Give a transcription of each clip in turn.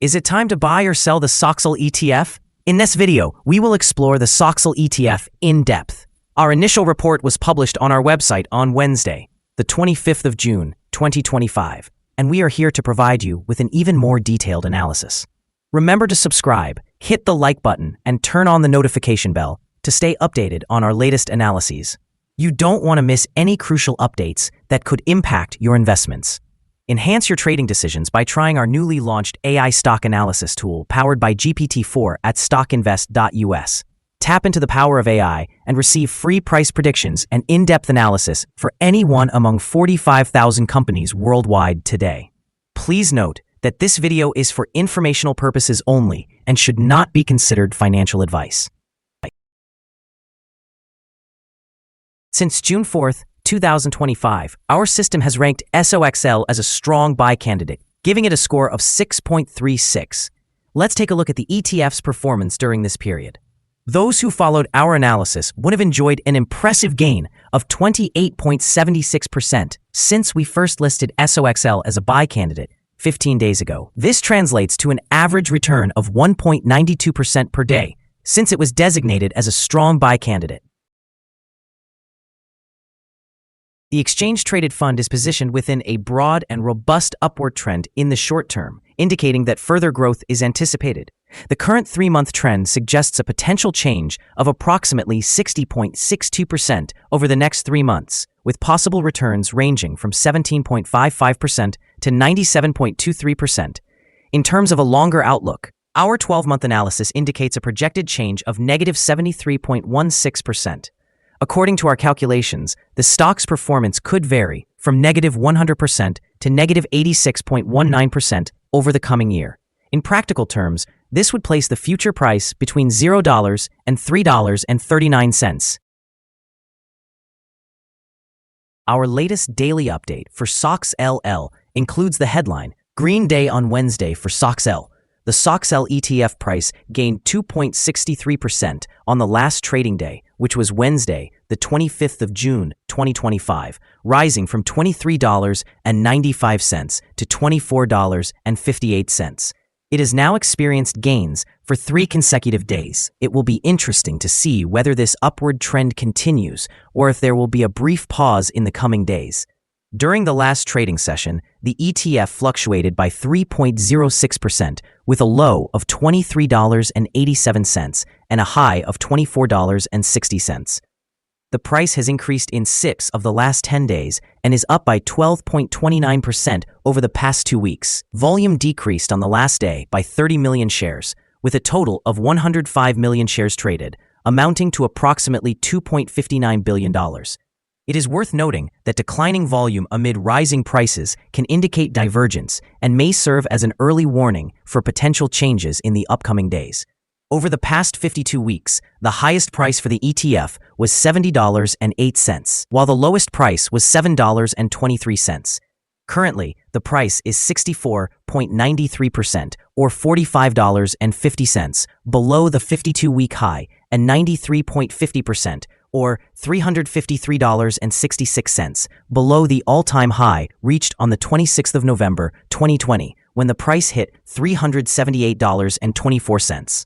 Is it time to buy or sell the SOXL ETF? In this video, we will explore the SOXL ETF in depth. Our initial report was published on our website on Wednesday, the 25th of June, 2025, and we are here to provide you with an even more detailed analysis. Remember to subscribe, hit the like button, and turn on the notification bell to stay updated on our latest analyses. You don't want to miss any crucial updates that could impact your investments. Enhance your trading decisions by trying our newly launched AI stock analysis tool powered by GPT-4 at StockInvest.us. Tap into the power of AI and receive free price predictions and in-depth analysis for any one among 45,000 companies worldwide today. Please note that this video is for informational purposes only and should not be considered financial advice. Since June 4th, 2025, our system has ranked SOXL as a strong buy candidate, giving it a score of 6.36. Let's take a look at the ETF's performance during this period. Those who followed our analysis would have enjoyed an impressive gain of 28.76% since we first listed SOXL as a buy candidate 15 days ago. This translates to an average return of 1.92% per day since it was designated as a strong buy candidate. The exchange-traded fund is positioned within a broad and robust upward trend in the short term, indicating that further growth is anticipated. The current 3-month trend suggests a potential change of approximately 60.62% over the next 3 months, with possible returns ranging from 17.55% to 97.23%. In terms of a longer outlook, our 12-month analysis indicates a projected change of negative 73.16%. According to our calculations, the stock's performance could vary from negative 100% to negative 86.19% over the coming year. In practical terms, this would place the future price between $0 and $3.39. Our latest daily update for SOXL includes the headline, Green Day on Wednesday for SOXL. The SOXL ETF price gained 2.63% on the last trading day, which was Wednesday, the 25th of June, 2025, rising from $23.95 to $24.58. It has now experienced gains for 3 consecutive days. It will be interesting to see whether this upward trend continues or if there will be a brief pause in the coming days. During the last trading session, the ETF fluctuated by 3.06%, with a low of $23.87 and a high of $24.60. The price has increased in 6 of the last 10 days and is up by 12.29% over the past 2 weeks. Volume decreased on the last day by 30 million shares, with a total of 105 million shares traded, amounting to approximately $2.59 billion. It is worth noting that declining volume amid rising prices can indicate divergence and may serve as an early warning for potential changes in the upcoming days. Over the past 52 weeks, the highest price for the ETF was $70.08, while the lowest price was $7.23. Currently, the price is 64.93% or $45.50 below the 52-week high and 93.50% or $353.66 below the all-time high reached on the 26th of November, 2020, when the price hit $378.24.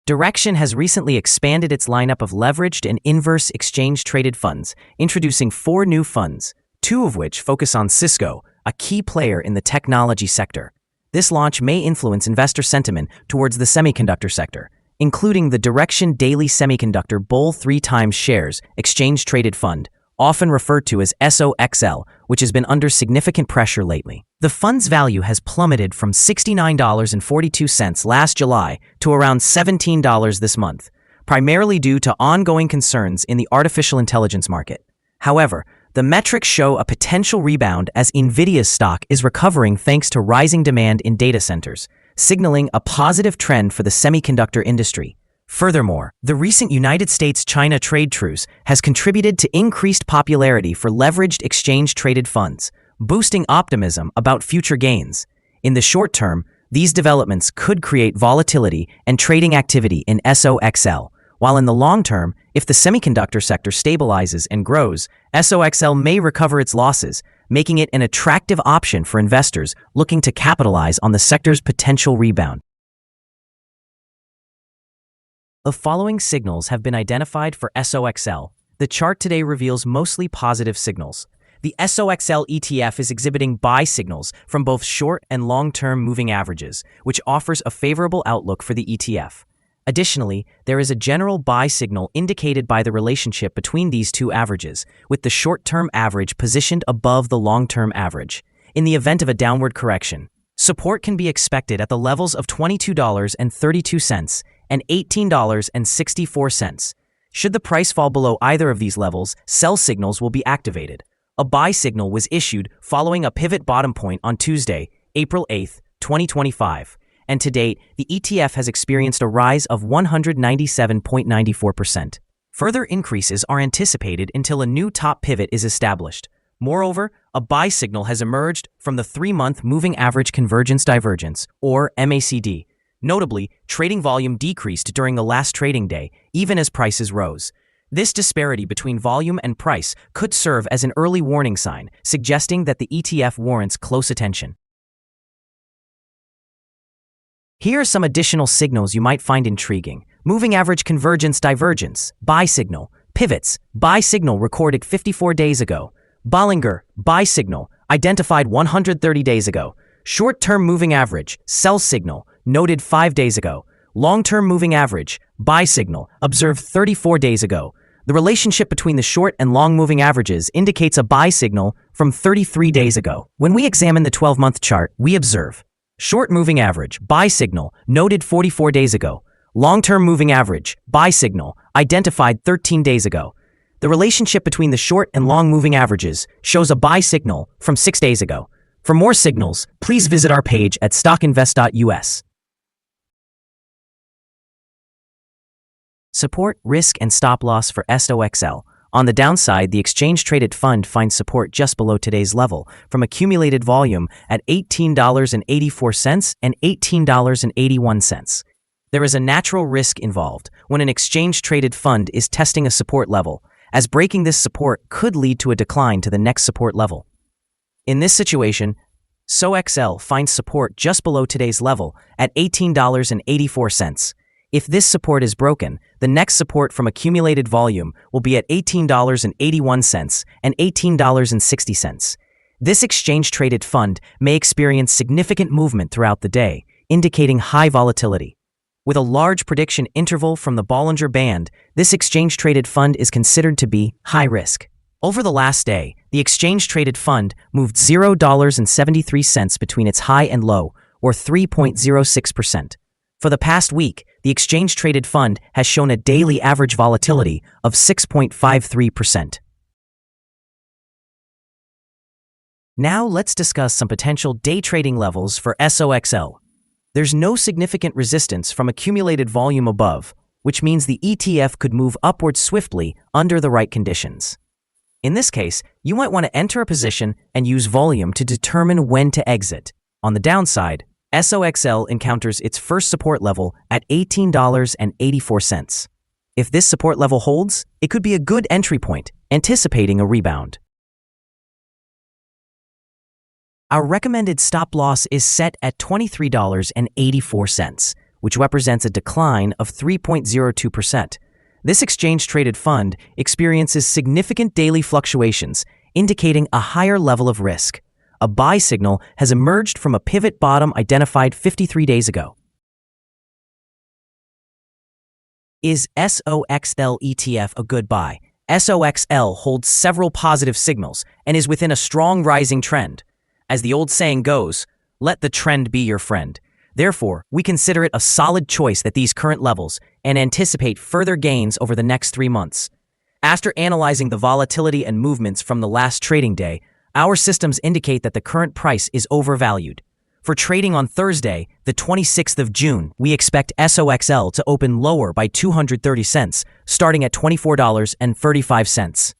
Direxion has recently expanded its lineup of leveraged and inverse exchange-traded funds, introducing 4 new funds, 2 of which focus on Cisco, a key player in the technology sector. This launch may influence investor sentiment towards the semiconductor sector, including the Direxion Daily Semiconductor Bull 3x Shares Exchange-Traded Fund, often referred to as SOXL, which has been under significant pressure lately. The fund's value has plummeted from $69.42 last July to around $17 this month, primarily due to ongoing concerns in the artificial intelligence market. However, the metrics show a potential rebound as Nvidia's stock is recovering thanks to rising demand in data centers, signaling a positive trend for the semiconductor industry. Furthermore, the recent United States-China trade truce has contributed to increased popularity for leveraged exchange-traded funds, boosting optimism about future gains. In the short term, these developments could create volatility and trading activity in SOXL, while in the long term, if the semiconductor sector stabilizes and grows, SOXL may recover its losses, making it an attractive option for investors looking to capitalize on the sector's potential rebound. The following signals have been identified for SOXL. The chart today reveals mostly positive signals. The SOXL ETF is exhibiting buy signals from both short and long-term moving averages, which offers a favorable outlook for the ETF. Additionally, there is a general buy signal indicated by the relationship between these two averages, with the short-term average positioned above the long-term average. In the event of a downward correction, support can be expected at the levels of $22.32 and $18.64. Should the price fall below either of these levels, sell signals will be activated. A buy signal was issued following a pivot bottom point on Tuesday, April 8, 2025. And to date, the ETF has experienced a rise of 197.94%. Further increases are anticipated until a new top pivot is established. Moreover, a buy signal has emerged from the 3-month Moving Average Convergence Divergence, or MACD. Notably, trading volume decreased during the last trading day, even as prices rose. This disparity between volume and price could serve as an early warning sign, suggesting that the ETF warrants close attention. Here are some additional signals you might find intriguing. Moving Average Convergence Divergence, buy signal. Pivots, buy signal recorded 54 days ago. Bollinger, buy signal, identified 130 days ago. Short-term moving average, sell signal, noted 5 days ago. Long-term moving average, buy signal, observed 34 days ago. The relationship between the short and long moving averages indicates a buy signal from 33 days ago. When we examine the 12-month chart, we observe short moving average, buy signal, noted 44 days ago. Long-term moving average, buy signal, identified 13 days ago. The relationship between the short and long moving averages shows a buy signal from 6 days ago. For more signals, please visit our page at StockInvest.us. Support, risk, and stop loss for SOXL. On the downside, the exchange-traded fund finds support just below today's level from accumulated volume at $18.84 and $18.81. There is a natural risk involved when an exchange-traded fund is testing a support level, as breaking this support could lead to a decline to the next support level. In this situation, SOXL finds support just below today's level at $18.84. If this support is broken, the next support from accumulated volume will be at $18.81 and $18.60. This exchange-traded fund may experience significant movement throughout the day, indicating high volatility. With a large prediction interval from the Bollinger Band, this exchange-traded fund is considered to be high risk. Over the last day, the exchange-traded fund moved $0.73 between its high and low, or 3.06%. For the past week, the exchange-traded fund has shown a daily average volatility of 6.53%. Now let's discuss some potential day trading levels for SOXL. There's no significant resistance from accumulated volume above, which means the ETF could move upward swiftly under the right conditions. In this case, you might want to enter a position and use volume to determine when to exit. On the downside, SOXL encounters its first support level at $18.84. If this support level holds, it could be a good entry point, anticipating a rebound. Our recommended stop loss is set at $23.84, which represents a decline of 3.02%. This exchange-traded fund experiences significant daily fluctuations, indicating a higher level of risk. A buy signal has emerged from a pivot bottom identified 53 days ago. Is SOXL ETF a good buy? SOXL holds several positive signals and is within a strong rising trend. As the old saying goes, let the trend be your friend. Therefore, we consider it a solid choice at these current levels and anticipate further gains over the next 3 months. After analyzing the volatility and movements from the last trading day, our systems indicate that the current price is overvalued. For trading on Thursday, the 26th of June, we expect SOXL to open lower by 230 cents, starting at $24.35.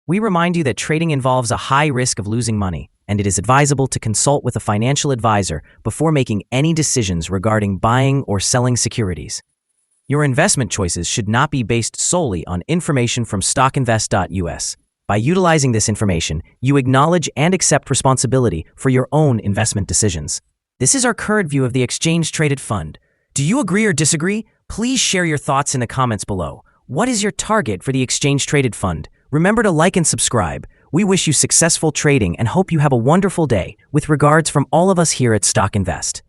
We remind you that trading involves a high risk of losing money, and it is advisable to consult with a financial advisor before making any decisions regarding buying or selling securities. Your investment choices should not be based solely on information from StockInvest.us. By utilizing this information, you acknowledge and accept responsibility for your own investment decisions. This is our current view of the exchange-traded fund. Do you agree or disagree? Please share your thoughts in the comments below. What is your target for the exchange-traded fund? Remember to like and subscribe. We wish you successful trading and hope you have a wonderful day. With regards from all of us here at Stock Invest.